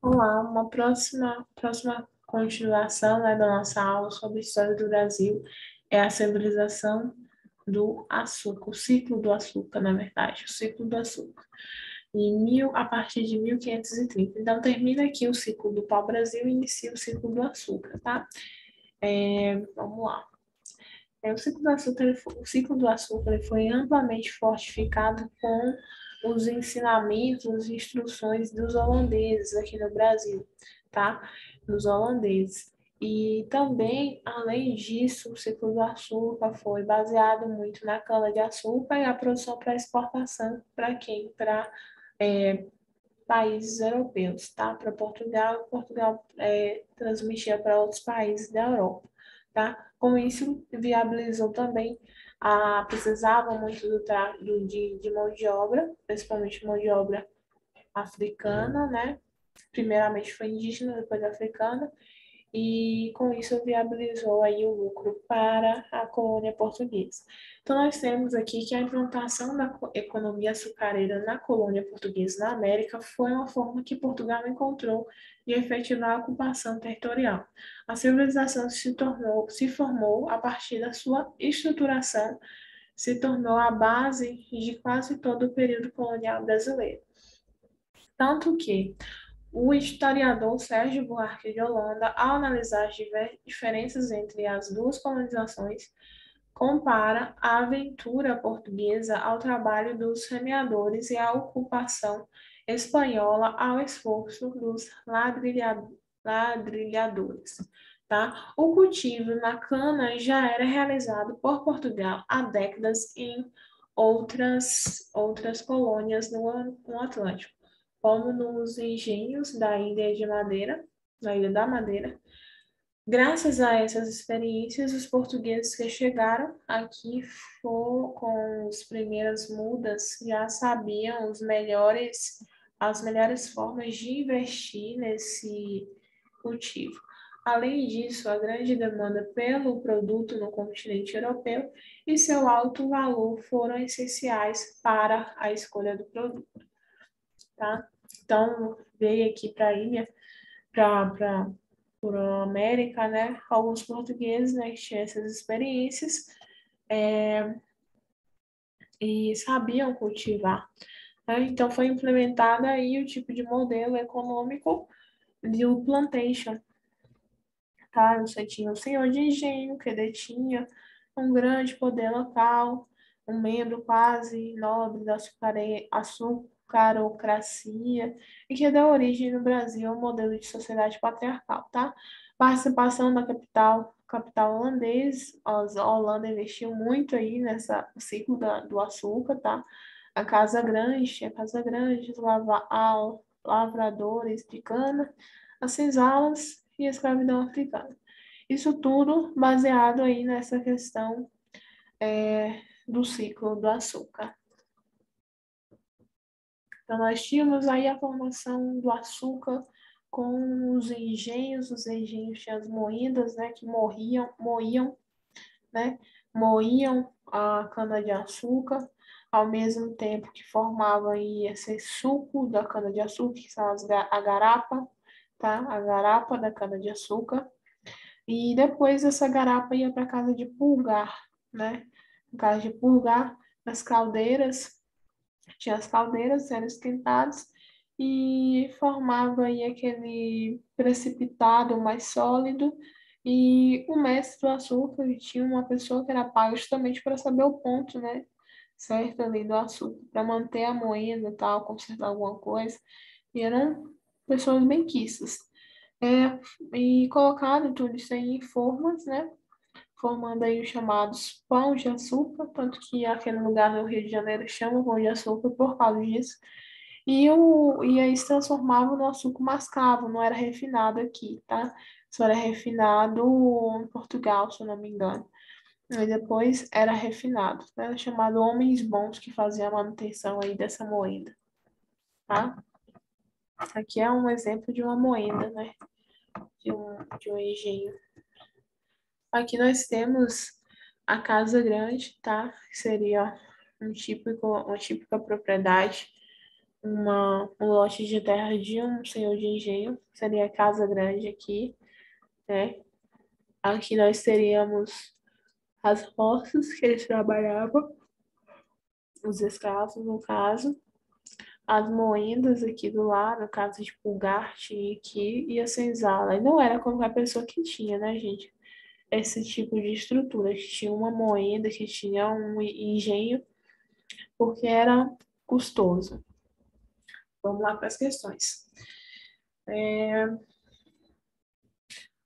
Olá, uma próxima continuação, né, da nossa aula sobre a história do Brasil é a civilização do açúcar, o ciclo do açúcar, na verdade, o ciclo do açúcar, a partir de 1530. Então, termina aqui o ciclo do pau-brasil e inicia o ciclo do açúcar, tá? Vamos lá. O ciclo do açúcar ele foi amplamente fortificado com os ensinamentos e instruções dos holandeses aqui no Brasil, tá? Dos holandeses. E também, além disso, o ciclo do açúcar foi baseado muito na cana-de-açúcar e a produção para exportação para quem? Para países europeus, tá? Para Portugal, Portugal transmitia para outros países da Europa, tá? Com isso, viabilizou também precisava muito de mão de obra, principalmente mão de obra africana, né? Primeiramente foi indígena, depois africana, e com isso viabilizou aí o lucro para a colônia portuguesa. Então nós temos aqui que a implantação da economia açucareira na colônia portuguesa na América foi uma forma que Portugal encontrou de efetivar a ocupação territorial. A civilização se formou a partir da sua estruturação, se tornou a base de quase todo o período colonial brasileiro. Tanto que o historiador Sérgio Buarque de Holanda, ao analisar as diferenças entre as duas colonizações, compara a aventura portuguesa ao trabalho dos remeadores e à ocupação espanhola ao esforço dos ladrilhadores. Tá? O cultivo na cana já era realizado por Portugal há décadas em outras colônias no Atlântico, como nos engenhos da Ilha da Madeira. Graças a essas experiências, os portugueses que chegaram aqui com as primeiras mudas já sabiam as melhores formas de investir nesse cultivo. Além disso, a grande demanda pelo produto no continente europeu e seu alto valor foram essenciais para a escolha do produto, tá? Então, veio aqui para a ilha, para a América, né? Alguns portugueses, né, que tinham essas experiências e sabiam cultivar, né? Então, foi implementado aí o tipo de modelo econômico do plantation, tá? Você tinha o senhor de engenho, que detinha um grande poder local, um membro quase nobre da açucarocracia, e que deu origem no Brasil ao modelo de sociedade patriarcal, tá? Participação da capital holandês, a Holanda investiu muito aí nessa ciclo do açúcar, tá? Tinha Casa Grande, lavradores de cana, as senzalas e a escravidão africana. Isso tudo baseado aí nessa questão do ciclo do açúcar. Então, nós tínhamos aí a formação do açúcar com os engenhos tinham as moídas, né, que moíam, né, moíam a cana-de-açúcar, ao mesmo tempo que formava aí esse suco da cana-de-açúcar, que são a garapa, tá? A garapa da cana-de-açúcar. E depois essa garapa ia para casa de pulgar, né? Na casa de pulgar, nas caldeiras, tinha as caldeiras sendo esquentadas e formava aí aquele precipitado mais sólido. E o mestre do açúcar tinha uma pessoa que era paga justamente para saber o ponto, né? Certo ali do açúcar, para manter a moenda e tal, consertar alguma coisa. E eram pessoas benquistas. E colocado tudo isso aí em formas, né? Formando aí os chamados pão de açúcar, tanto que aquele lugar no Rio de Janeiro chama pão de açúcar por causa disso. E aí se transformava no açúcar mascavo, não era refinado aqui, tá? Só era refinado em Portugal, se eu não me engano. E depois era refinado, né? Era chamado homens bons que faziam a manutenção aí dessa moeda, tá? Aqui é um exemplo de uma moeda, né? De um engenho. Aqui nós temos a casa grande, tá? Que seria uma típica propriedade um lote de terra de um senhor de engenho, seria a Casa Grande aqui, né? Aqui nós teríamos as roças que eles trabalhavam, os escravos, no caso, as moendas aqui do lado, no caso de Pulgar, tinha aqui, e a senzala. E não era qualquer pessoa que tinha, né, gente? Esse tipo de estrutura, que tinha uma moenda, que tinha um engenho, porque era custoso. Vamos lá para as questões.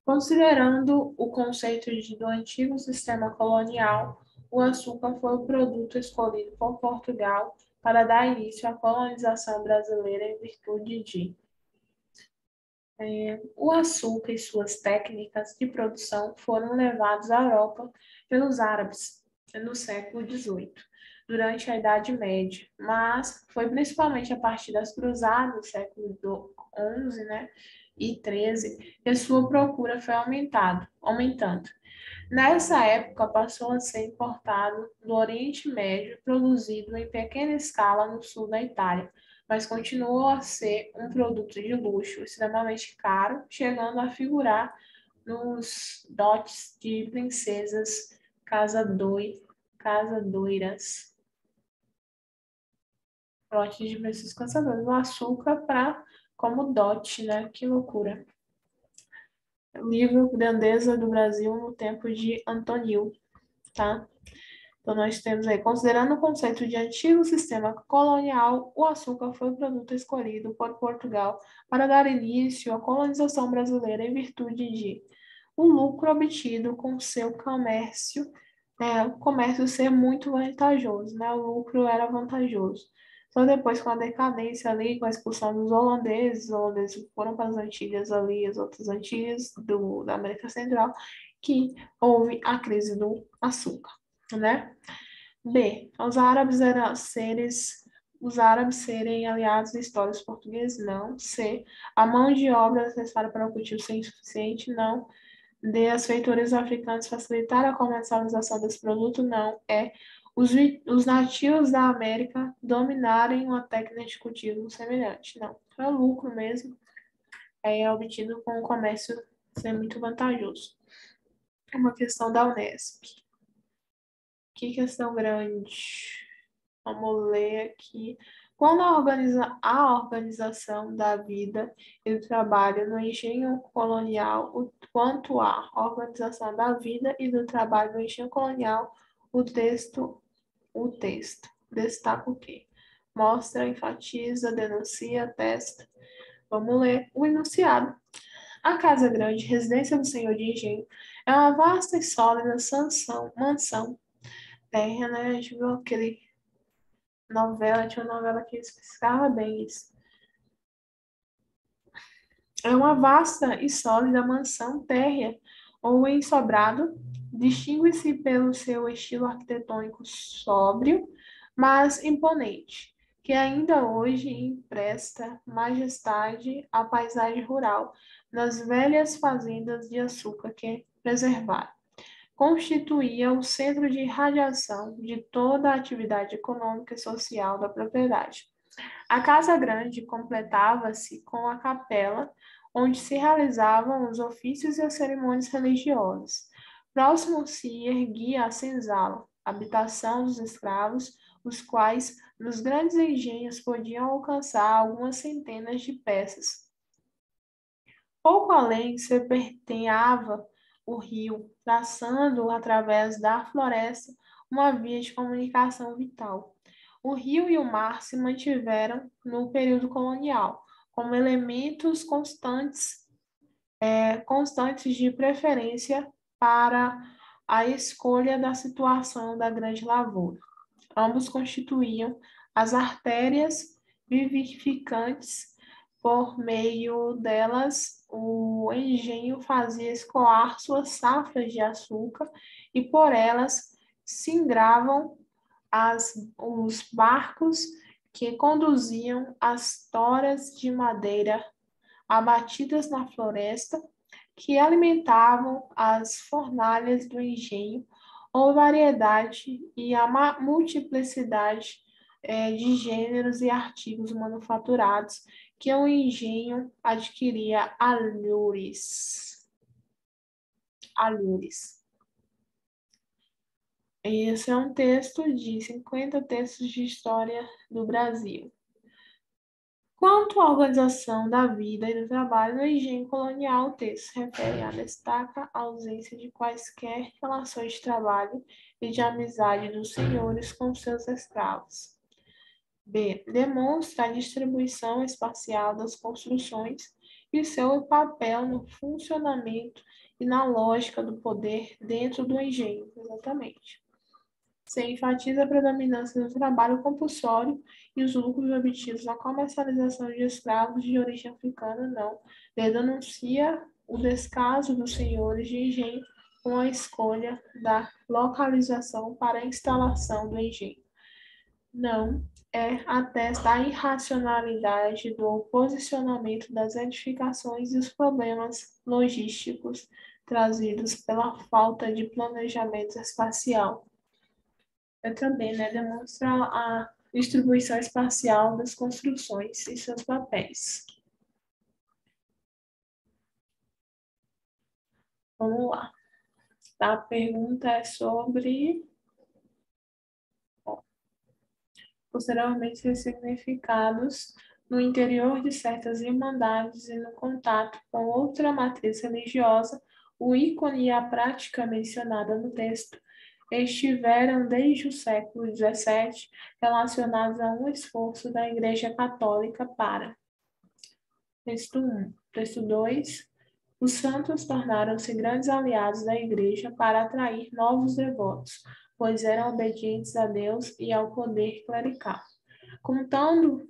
Considerando o conceito do antigo sistema colonial, o açúcar foi o produto escolhido por Portugal para dar início à colonização brasileira em virtude de o açúcar e suas técnicas de produção foram levados à Europa pelos árabes no século XVIII, durante a Idade Média, mas foi principalmente a partir das cruzadas do século XI, né, e XIII que a sua procura foi aumentando. Nessa época, passou a ser importado do Oriente Médio, produzido em pequena escala no sul da Itália, mas continuou a ser um produto de luxo extremamente caro, chegando a figurar nos dotes de princesas casadoiras. Dotes de princesas casadoras. O açúcar para como dote, né? Que loucura. Livro Grandeza do Brasil no tempo de Antonil, tá? Então, nós temos aí, considerando o conceito de antigo sistema colonial, o açúcar foi o produto escolhido por Portugal para dar início à colonização brasileira em virtude de o lucro obtido com seu comércio, o comércio ser muito vantajoso, né? O lucro era vantajoso. Só depois, com a decadência ali, com a expulsão dos holandeses, os holandeses foram para as Antilhas ali, as outras Antilhas da América Central, que houve a crise do açúcar, né? B. Os árabes serem aliados históricos portugueses? Não. C. A mão de obra necessária para o cultivo ser insuficiente? Não. D. As feitores africanas facilitaram a comercialização desse produto? Não. É. Os nativos da América dominarem uma técnica de cultivo semelhante? Não. É lucro mesmo. É obtido com o comércio ser muito vantajoso. É uma questão da Unesp. Que questão grande. Vamos ler aqui. Quando a organização da vida e do trabalho no engenho colonial, quanto à organização da vida e do trabalho no engenho colonial, o texto destaca o quê? Mostra, enfatiza, denuncia, testa. Vamos ler o enunciado. A Casa Grande, residência do senhor de engenho, é uma vasta e sólida mansão terra, né? A gente viu tinha uma novela que explicava bem isso. É uma vasta e sólida mansão térrea ou em sobrado, distingue-se pelo seu estilo arquitetônico sóbrio, mas imponente, que ainda hoje empresta majestade à paisagem rural nas velhas fazendas de açúcar que preservaram. Constituía o centro de radiação de toda a atividade econômica e social da propriedade. A Casa Grande completava-se com a capela, onde se realizavam os ofícios e as cerimônias religiosas. Próximo se erguia a senzala, habitação dos escravos, os quais, nos grandes engenhos, podiam alcançar algumas centenas de peças. Pouco além serpenteava o rio, traçando através da floresta uma via de comunicação vital. O rio e o mar se mantiveram no período colonial como elementos constantes de preferência para a escolha da situação da grande lavoura. Ambos constituíam as artérias vivificantes. Por meio delas, o engenho fazia escoar suas safras de açúcar e por elas singravam os barcos que conduziam as toras de madeira abatidas na floresta, que alimentavam as fornalhas do engenho, ou variedade e a multiplicidade de gêneros e artigos manufaturados que o engenho adquiria alhures. Alhures. Esse é um texto de 50 textos de história do Brasil. Quanto à organização da vida e do trabalho no engenho colonial, o texto se refere a destaca a ausência de quaisquer relações de trabalho e de amizade dos senhores com seus escravos. B. Demonstra a distribuição espacial das construções e seu papel no funcionamento e na lógica do poder dentro do engenho. Exatamente. C. Enfatiza a predominância do trabalho compulsório e os lucros obtidos na comercialização de escravos de origem africana. Não. D. Denuncia o descaso dos senhores de engenho com a escolha da localização para a instalação do engenho. Não. Atesta a irracionalidade do posicionamento das edificações e os problemas logísticos trazidos pela falta de planejamento espacial. Também, demonstra a distribuição espacial das construções e seus papéis. Vamos lá. A pergunta é sobre posteriormente ressignificados no interior de certas irmandades e no contato com outra matriz religiosa, o ícone e a prática mencionada no texto estiveram desde o século XVII relacionados a um esforço da Igreja Católica para. Texto 1. Texto 2. Os santos tornaram-se grandes aliados da Igreja para atrair novos devotos, pois eram obedientes a Deus e ao poder clerical. Contando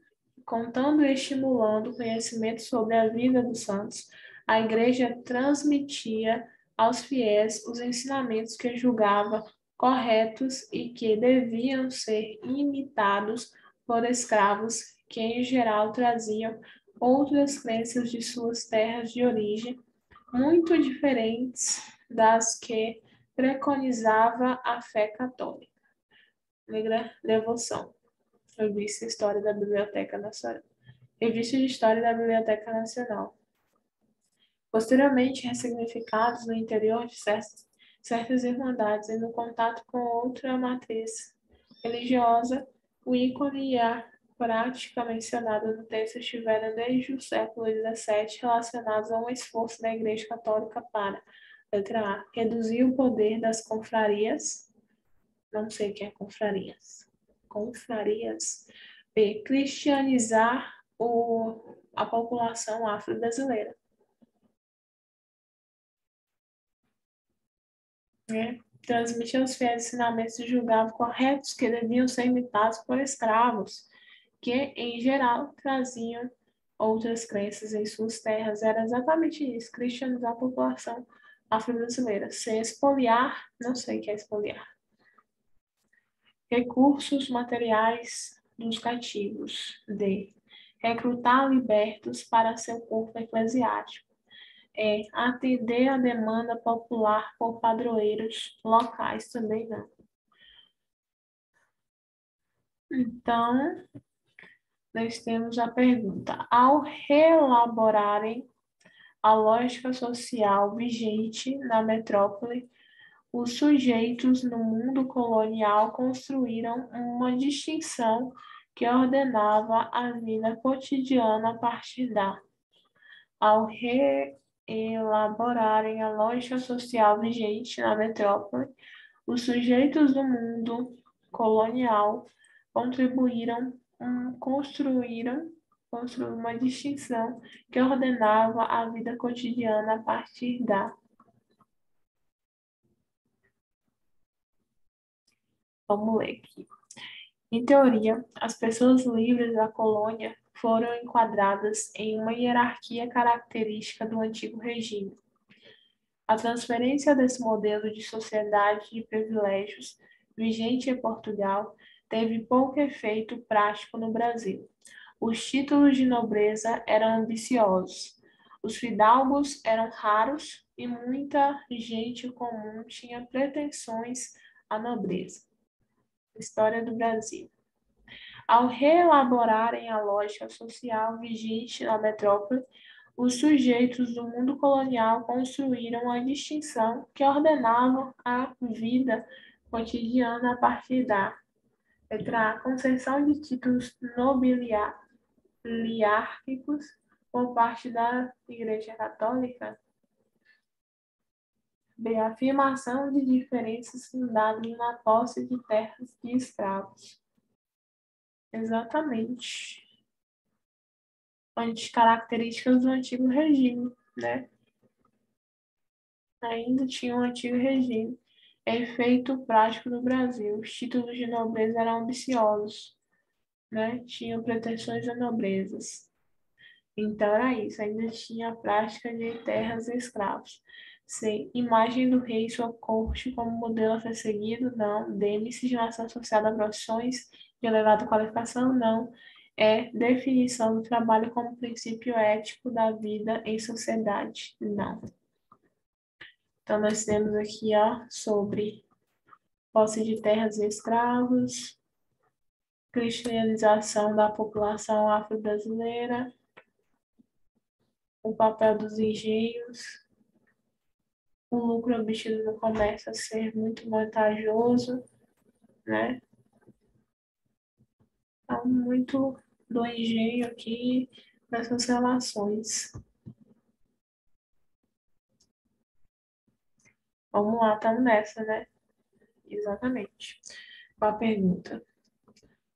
e estimulando o conhecimento sobre a vida dos santos, a Igreja transmitia aos fiéis os ensinamentos que julgava corretos e que deviam ser imitados por escravos que, em geral, traziam outras crenças de suas terras de origem, muito diferentes das que preconizava a fé católica. Devoção. Revista de História da Biblioteca Nacional. Revista de História da Biblioteca Nacional. Posteriormente ressignificados no interior de certas irmandades e no contato com outra matriz religiosa, o ícone e a prática mencionada no texto estiveram desde o século XVII relacionados a um esforço da Igreja Católica para, letra A, reduzir o poder das confrarias, não sei o que é confrarias, B, cristianizar a população afro-brasileira. Transmite aos fiéis ensinamentos e julgava corretos que deviam ser imitados por escravos, que, em geral, traziam outras crenças em suas terras. Era exatamente isso, cristianizar a população afro-brasileira. Sem expoliar, não sei o que é expoliar. Recursos materiais dos cativos. D. Recrutar libertos para seu corpo eclesiástico. Atender a demanda popular por padroeiros locais, também não. Então, nós temos a pergunta: ao reelaborarem a lógica social vigente na metrópole, os sujeitos no mundo colonial construíram uma distinção que ordenava a vida cotidiana a partir da. Ao reelaborarem a lógica social vigente na metrópole, os sujeitos do mundo colonial construíram uma distinção que ordenava a vida cotidiana a partir da. Vamos ler aqui. Em teoria, as pessoas livres da colônia foram enquadradas em uma hierarquia característica do antigo regime. A transferência desse modelo de sociedade de privilégios vigente em Portugal teve pouco efeito prático no Brasil. Os títulos de nobreza eram ambiciosos, os fidalgos eram raros e muita gente comum tinha pretensões à nobreza. História do Brasil. Ao reelaborarem a lógica social vigente na metrópole, os sujeitos do mundo colonial construíram uma distinção que ordenava a vida cotidiana a partir da letra A, concessão de títulos nobiliárquicos por parte da Igreja Católica. B, afirmação de diferenças fundadas na posse de terras de escravos. Exatamente. Características do antigo regime, né? Ainda tinha um antigo regime. Efeito prático no Brasil. Os títulos de nobreza eram ambiciosos, né? Tinham pretensões a nobrezas. Então era isso, ainda tinha a prática de terras e escravos. C. Imagem do rei e sua corte como modelo a ser seguido? Não. D. Miscigenação associada a profissões de elevada qualificação? Não. É definição do trabalho como princípio ético da vida em sociedade? Não. Então, nós temos aqui, ó, sobre posse de terras e escravos, cristianização da população afro-brasileira, o papel dos engenhos, o lucro obtido no comércio a ser muito vantajoso, né? Então, muito do engenho aqui nessas relações. Vamos lá, estamos nessa, né? Exatamente. Com a pergunta.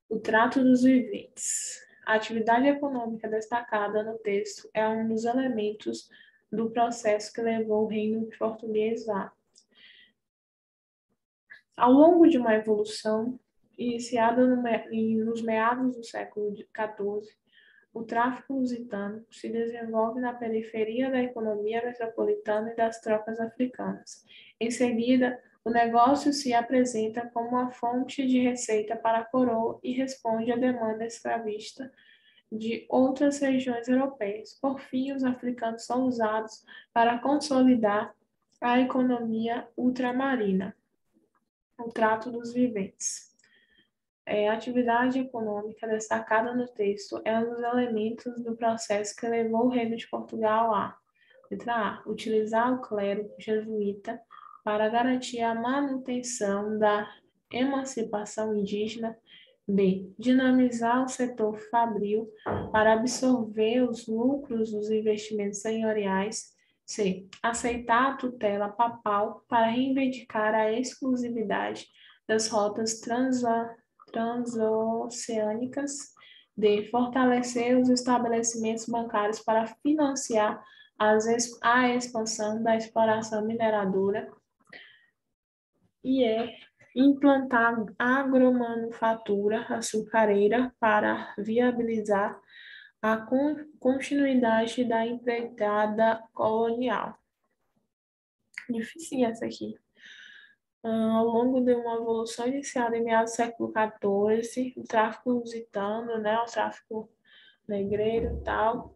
O trato dos viventes. A atividade econômica destacada no texto é um dos elementos do processo que levou o reino português a. Ao longo de uma evolução iniciada nos meados do século XIV, o tráfico lusitano se desenvolve na periferia da economia metropolitana e das trocas africanas. Em seguida, o negócio se apresenta como uma fonte de receita para a coroa e responde à demanda escravista de outras regiões europeias. Por fim, os africanos são usados para consolidar a economia ultramarina. O trato dos viventes. A atividade econômica destacada no texto é um dos elementos do processo que levou o reino de Portugal a, letra A, utilizar o clero jesuíta para garantir a manutenção da emancipação indígena. B, dinamizar o setor fabril para absorver os lucros dos investimentos senhoriais. C, aceitar a tutela papal para reivindicar a exclusividade das rotas transoceânicas. D, fortalecer os estabelecimentos bancários para financiar a expansão da exploração mineradora. E implantar agromanufatura açucareira para viabilizar a continuidade da empreitada colonial. Difícil essa aqui. Ao longo de uma evolução iniciada em meados do século XIV, o tráfico lusitano, né, o tráfico negreiro e tal,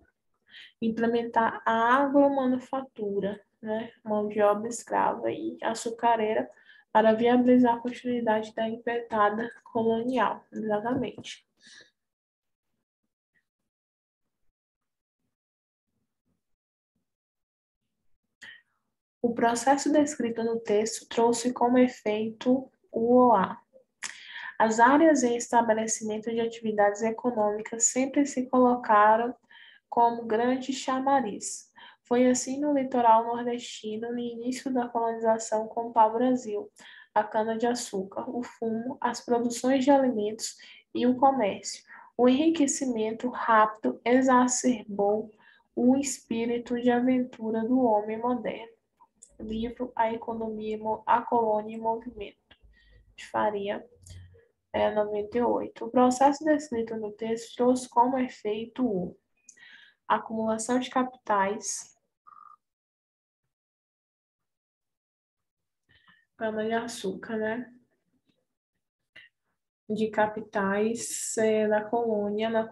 implementar a agromanufatura, né, mão de obra escrava e açucareira, para viabilizar a continuidade da empreitada colonial. Exatamente. O processo descrito no texto trouxe como efeito o OA. As áreas em estabelecimento de atividades econômicas sempre se colocaram como grande chamariz. Foi assim no litoral nordestino, no início da colonização com o pau-brasil, a cana-de-açúcar, o fumo, as produções de alimentos e o comércio. O enriquecimento rápido exacerbou o espírito de aventura do homem moderno. Livro A Economia, a Colônia em Movimento, de Faria, 98. O processo descrito no texto trouxe como efeito a acumulação de capitais, cana-de-açúcar, né? De capitais na colônia não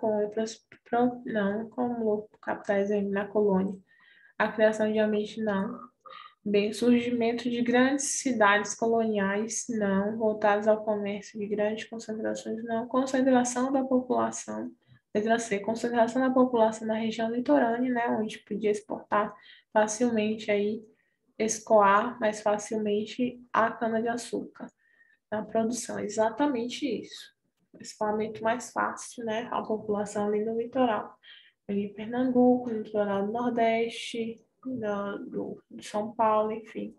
como capitais na colônia. A criação de ambiente, não. Bem, surgimento de grandes cidades coloniais, não. Voltadas ao comércio de grandes concentrações, não. Concentração da população. Letra C, concentração da população na região litorânea, né? Onde podia exportar facilmente aí, escoar mais facilmente a cana-de-açúcar na produção. Exatamente isso. Escoamento mais fácil, né? A população ali no litoral. Ali em Pernambuco, no litoral do Nordeste, de São Paulo, enfim.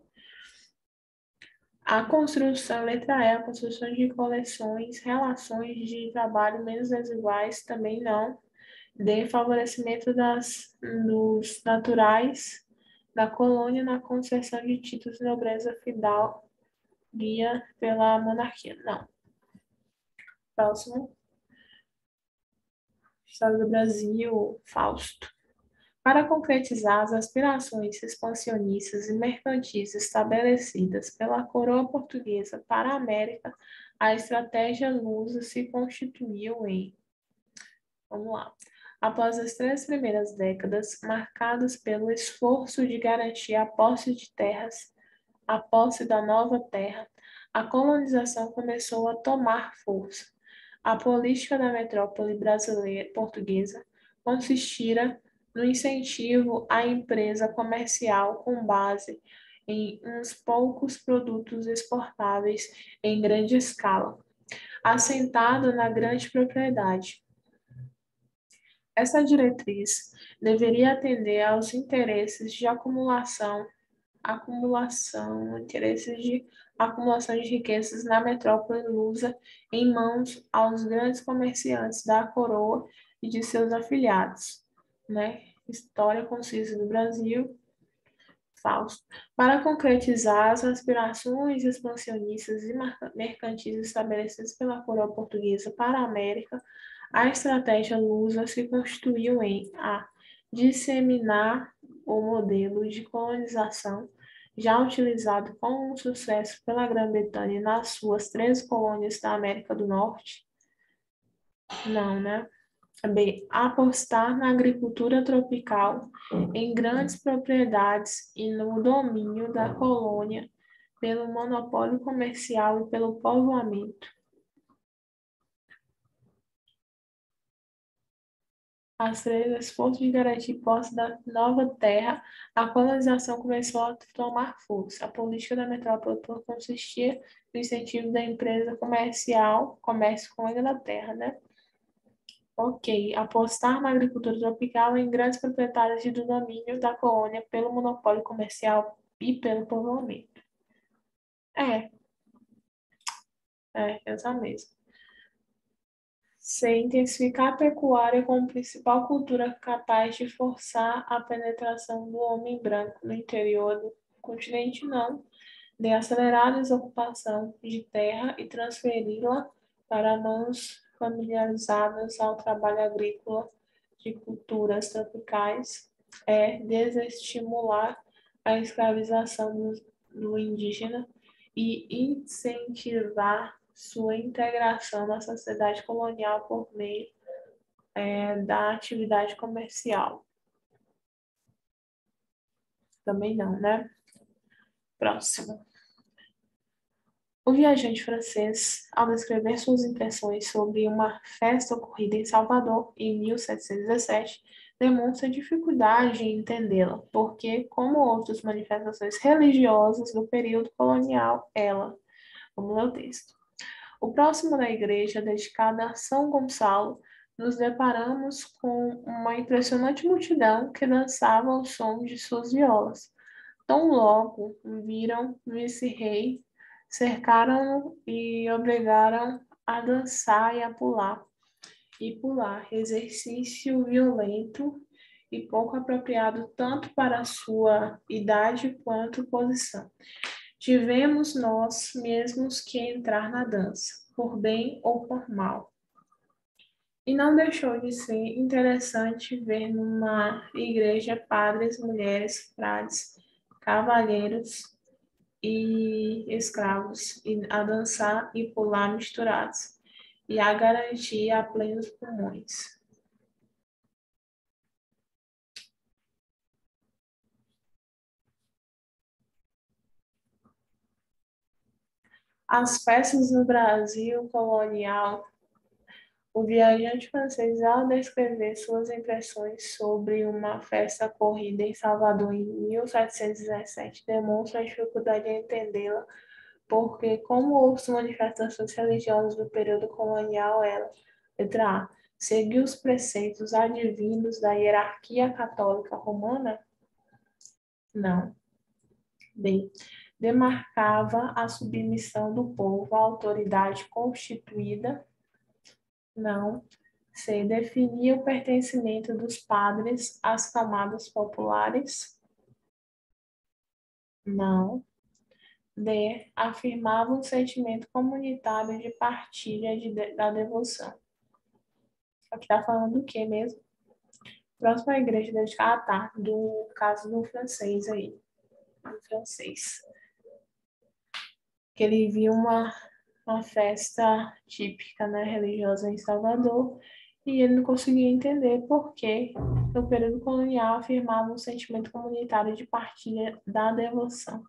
A construção, letra E, a construção de coleções, relações de trabalho menos desiguais, também não. D, favorecimento dos naturais da colônia na concessão de títulos de nobreza feudal guia pela monarquia. Não. Próximo. Estado do Brasil, Fausto. Para concretizar as aspirações expansionistas e mercantis estabelecidas pela coroa portuguesa para a América, a estratégia lusa se constituiu em, vamos lá, após as 3 primeiras décadas, marcadas pelo esforço de garantir a posse de terras, a posse da nova terra, a colonização começou a tomar força. A política da metrópole brasileira portuguesa consistira no incentivo à empresa comercial com base em uns poucos produtos exportáveis em grande escala, assentado na grande propriedade. Essa diretriz deveria atender aos interesses de interesses de acumulação de riquezas na metrópole lusa em mãos aos grandes comerciantes da coroa e de seus afiliados, né? História concisa do Brasil, Fausto. Para concretizar as aspirações expansionistas e mercantis estabelecidas pela coroa portuguesa para a América, a estratégia lusa se constituiu em a. Disseminar o modelo de colonização já utilizado com sucesso pela Grã-Bretanha nas suas 3 colônias da América do Norte? Não, né? B. Apostar na agricultura tropical em grandes propriedades e no domínio da colônia pelo monopólio comercial e pelo povoamento. As 3, esforço de garantir posse da nova terra, a colonização começou a tomar força. A política da metrópole consistia no incentivo da empresa comercial, comércio com a Inglaterra, né? Ok. Apostar na agricultura tropical em grandes proprietários de domínio da colônia pelo monopólio comercial e pelo povoamento. É, essa mesmo. C. Intensificar a pecuária como principal cultura capaz de forçar a penetração do homem branco no interior do continente, não. De acelerar a desocupação de terra e transferi-la para mãos familiarizadas ao trabalho agrícola de culturas tropicais. É desestimular a escravização do indígena e incentivar sua integração na sociedade colonial por meio da atividade comercial. Também não, né? Próximo. O viajante francês, ao descrever suas impressões sobre uma festa ocorrida em Salvador em 1717, demonstra dificuldade em entendê-la, porque, como outras manifestações religiosas do período colonial, vamos ler o texto. O próximo da igreja, dedicada a São Gonçalo, nos deparamos com uma impressionante multidão que dançava ao som de suas violas. Tão logo viram vice-rei, cercaram-no e obrigaram a dançar e a pular. Exercício violento e pouco apropriado tanto para a sua idade quanto posição. Tivemos nós mesmos que entrar na dança, por bem ou por mal. E não deixou de ser interessante ver numa igreja padres, mulheres, frades, cavalheiros e escravos a dançar e pular misturados, e a garantir a plenos pulmões. As festas no Brasil colonial. O viajante francês, ao descrever suas impressões sobre uma festa ocorrida em Salvador em 1717, demonstra a dificuldade em entendê-la, porque, como outras manifestações religiosas do período colonial, ela, letra A, seguiu os preceitos advindos da hierarquia católica romana? Não. B. Demarcava a submissão do povo à autoridade constituída? Não. C. Definia o pertencimento dos padres às camadas populares? Não. D. Afirmava um sentimento comunitário de partilha da devoção. Aqui está falando do que mesmo? Próxima igreja dedicada, tá, do caso do francês aí. Do francês. Que ele viu uma festa típica, né, religiosa em Salvador, e ele não conseguia entender por que, no período colonial, afirmava um sentimento comunitário de partilha da devoção.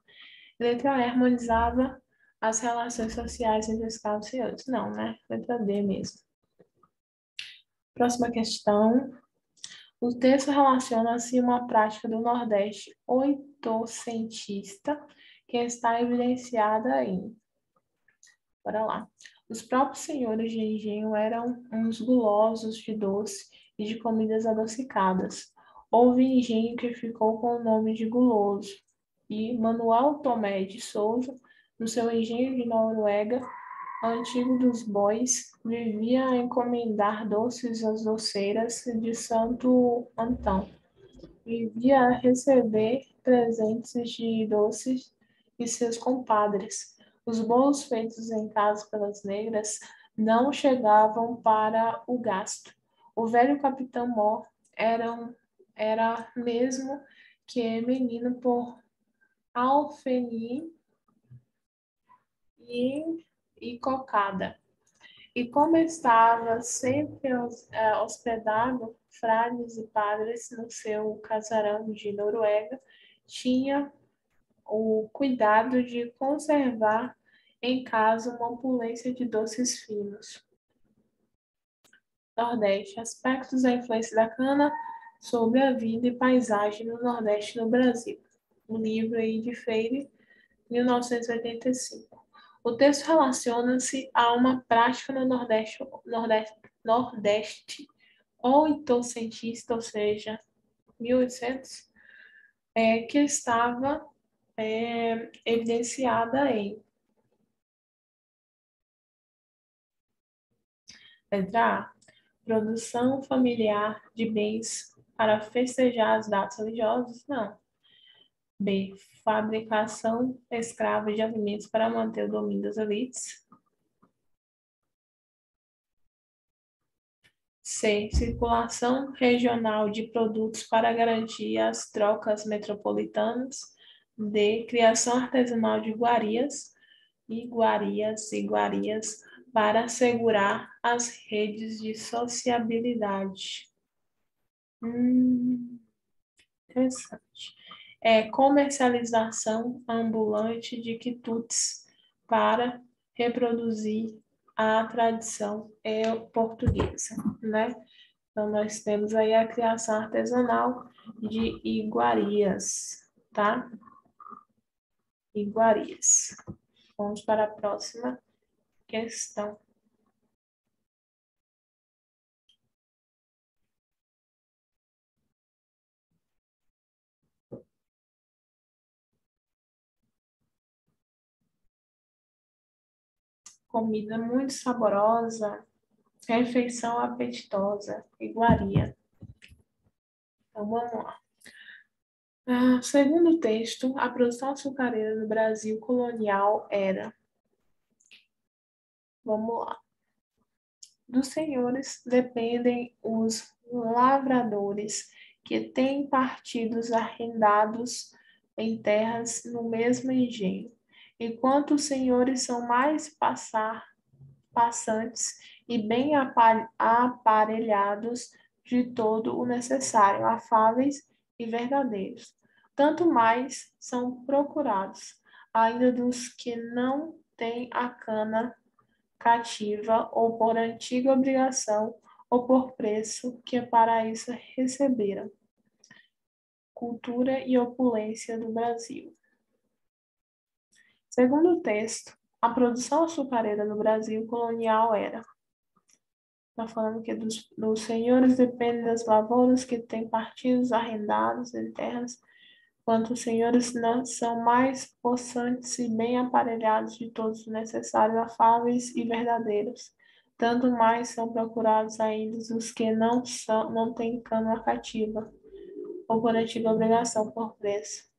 Letra E harmonizava as relações sociais entre escravos e senhores. Não, né? Letra D mesmo. Próxima questão. O texto relaciona-se uma prática do Nordeste oitocentista que está evidenciada em. Bora lá. Os próprios senhores de engenho eram uns gulosos de doce e de comidas adocicadas. Houve engenho que ficou com o nome de guloso. E Manuel Tomé de Souza, no seu engenho de Noruega, antigo dos bois, vivia a encomendar doces às doceiras de Santo Antão. Vivia a receber presentes de doces de seus compadres. Os bolos feitos em casa pelas negras não chegavam para o gasto. O velho capitão Mor era mesmo que menino por alfenim e cocada. E como estava sempre hospedado, frades e padres no seu casarão de Noruega, tinha o cuidado de conservar em casa uma opulência de doces finos. Nordeste. Aspectos da influência da cana sobre a vida e paisagem no Nordeste no Brasil. O livro aí de Freire, 1985. O texto relaciona-se a uma prática no Nordeste oitocentista, ou seja, 1800, que estava evidenciada em letra A, produção familiar de bens para festejar as datas religiosas? Não. B, fabricação escrava de alimentos para manter o domínio das elites? C, circulação regional de produtos para garantir as trocas metropolitanas? D, criação artesanal de iguarias para assegurar as redes de sociabilidade. Interessante. Comercialização ambulante de quitutes para reproduzir a tradição portuguesa, né? Então, nós temos aí a criação artesanal de iguarias, tá? Iguarias. Vamos para a próxima questão. Comida muito saborosa, refeição apetitosa, iguaria. Então, vamos lá. Segundo o texto, a produção açucareira no Brasil colonial era, vamos lá, dos senhores dependem os lavradores, que têm partidos arrendados em terras no mesmo engenho. Enquanto os senhores são mais passantes e bem aparelhados de todo o necessário, afáveis e verdadeiros. Tanto mais são procurados, ainda dos que não tem a cana cativa, ou por antiga obrigação, ou por preço que para isso receberam. Cultura e opulência do Brasil. Segundo o texto, a produção açucareira no Brasil colonial era. Está falando que dos senhores depende das lavouras que têm partidos arrendados de terras, quanto os senhores não são mais possantes e bem aparelhados de todos os necessários, afáveis e verdadeiros. Tanto mais são procurados ainda os que não têm cana cativa, ou por antiga obrigação por preço.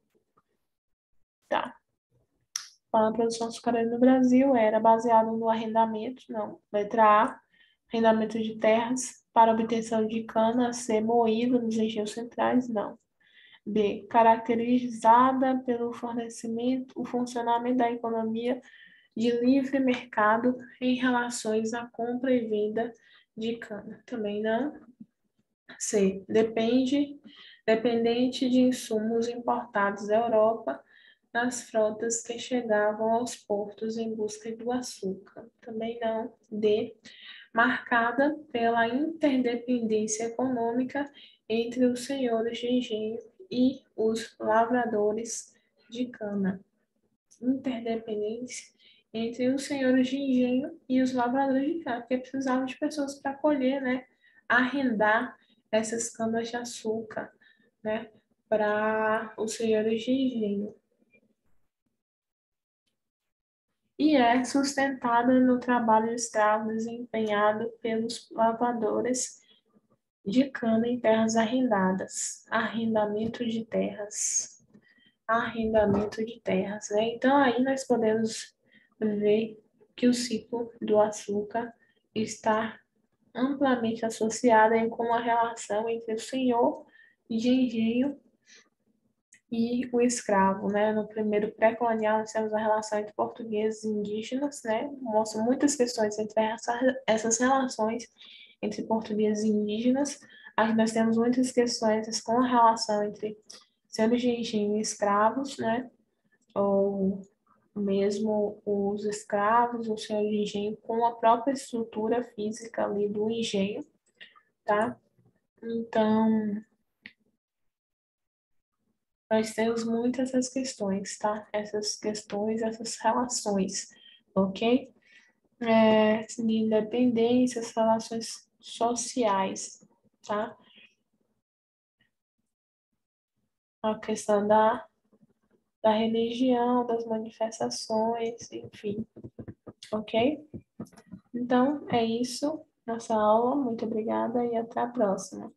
Tá. A produção açucareira no Brasil era baseada no arrendamento, não. Letra A, arrendamento de terras para obtenção de cana a ser moída nos engenhos centrais, não. B, caracterizada pelo o funcionamento da economia de livre mercado em relações à compra e venda de cana, também não. C, dependente de insumos importados da Europa nas frotas que chegavam aos portos em busca do açúcar. Também não. D, marcada pela interdependência econômica entre os senhores de engenho e os lavradores de cana. Interdependência entre os senhores de engenho e os lavradores de cana, porque precisavam de pessoas para colher, né? Arrendar essas canas de açúcar, né? Para os senhores de engenho. E é sustentada no trabalho escravo desempenhado pelos lavradores de cana em terras arrendadas. Arrendamento de terras. Arrendamento de terras, né? Então, aí nós podemos ver que o ciclo do açúcar está amplamente associado aí com a relação entre o senhor de engenho e o escravo, né? No primeiro pré-colonial, nós temos a relação entre portugueses e indígenas, né? Mostra muitas questões entre essas relações entre portugueses e indígenas. Aqui nós temos muitas questões com a relação entre senhores de engenho e escravos, né? Ou mesmo os escravos, os senhores de engenho, com a própria estrutura física ali do engenho, tá? Então, nós temos muitas essas questões, tá? Essas questões, essas relações, ok? De independência, as relações sociais, tá? A questão da religião, das manifestações, enfim, ok? Então, é isso, nossa aula. Muito obrigada e até a próxima.